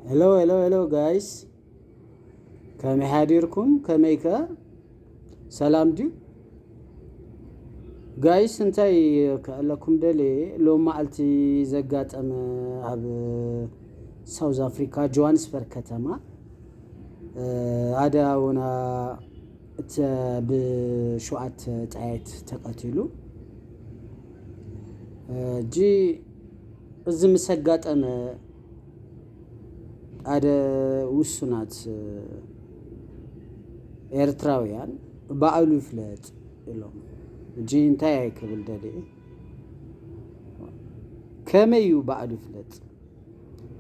hello guys. كم حاضركم كميك سلام دي guys انتي كلكم دلي لو مالتي زغاطم اب ساوث افريكا جوهانسبرغ ከተማ አዳውና በሸዋት ጣይት ተቀትሉ ጂ እዝም ሰጋጠመ አደ ውሱናት ኤርትራውያን በአሉ ፍለጥ ይለው ጂ እንታይ ክብል ደዴ ከመዩ በአሉ ፍለጥ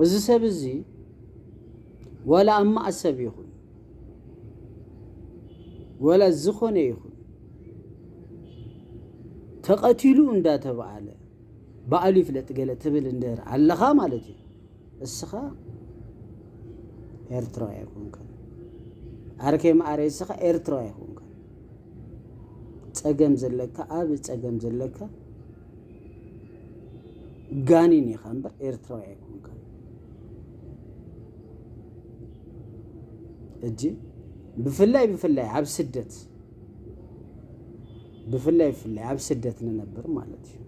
እዚ ሰብዚ ወላ አማ አሰብ ይሁን ወላ ዝኾነ ይሁን ተቀትሉ እንዳተባለ በአሉ ፍለጥ ገለ ትብል እንደር አለኻ ማለት እዩ እስኻ ኤርትራዊ አይኮንከ አርኬ ማአሬስኻ ኤርትራዊ አይኮንከ ጸገም ዘለካ አብ ጸገም ዘለካ ጋኒን ይኸምበር ኤርትራዊ አይኮንከ እጂ ብፍላይ አብ ስደት ብፍላይ አብ ስደት ነበር ማለት እዩ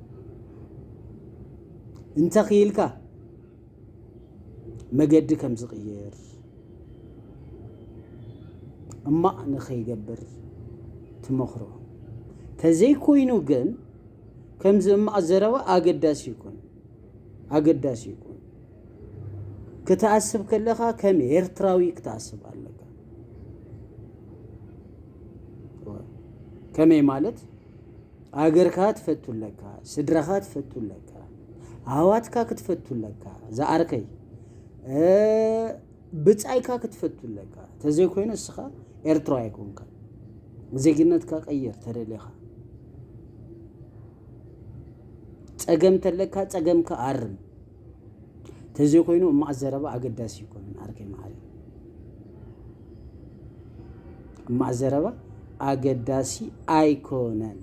እንተ ኺልካ መገድ ከም ዝቅየር እማ ንኸይ ገበር ትመኽሮ ተዘይ ኮይኑ ግን ከምዝ እማ ዘረባ አገዳሲ ይኩን ከተአስብ ከለኻ ከም ኤርትራዊ ከተአስብ አለካ ከመ ማለት አገርካ ትፈቱለካ ስድራኻ ትፈቱለካ አዋትካ ክትፈቱለካ ዘአርከይ ብጻይካ ክትፈቱለካ ተዘይ ኮይኑ እስኻ ኤርትራዊ አይኮንካ ዜግነትካ ቀየር ተደለኻ ጸገም ተለካ ጸገምካ አርም ተዘይ ኮይኑ ማዕዘረባ አገዳሲ ይኮን አርከይ ማዓሪ ማዕዘረባ አገዳሲ አይኮነን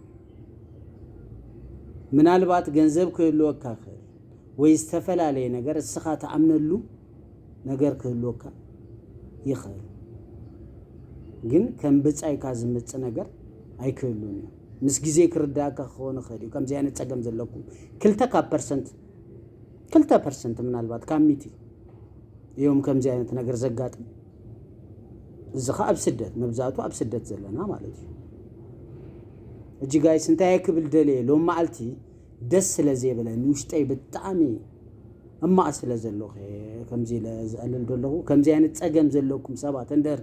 ምናልባት ገንዘብ ክህልወካ ወይስ ተፈላለየ ነገር እስኻ ተአምነሉ ነገር ክህልወካ ይኽእል ግን ከም ብጻይካ ዝምጽ ነገር አይክህሉን ምስ ጊዜ ክርዳካ ኾነ ኸዲው ከምዚ አይነት ጸገም ዘለኩም 2% ምናልባት ካሚቲ ይውም ከምዚ አይነት ነገር ዘጋጥም ዝኻ አብስደት መብዛቱ አብስደት ዘለና ማለት እዩ እጂ ጋይስ እንታይ ክብል ደለ ሎም ማልቲ ደስ ስለዘይበለን ውሽጠይ በጣም እማ ስለዘለኹ ከምዚ ለዘለል ደለኹ ከምዚ አይነት ጸገም ዘለኩም ሰባት እንደር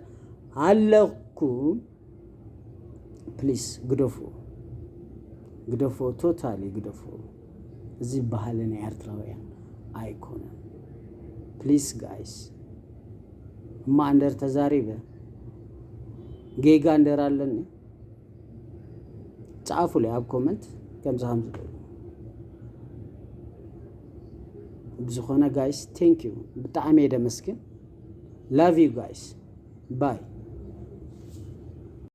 አለኩም ፕሊስ ግደፎ ቶታሊ ግደፎ እዚ ባህልና ኤርትራውያን አይኮነን ፕሊስ ጋይስ እማ እንደር ተዛሪበ ጌጋ እንደራለን ጻፉ ላይ አብ ኮሜንት ከምዛ ሀምዝ ብዝኾነ ጋይስ ቴንክ ዩ በጣም ደመስክን ላቭ ዩ ጋይስ ባይ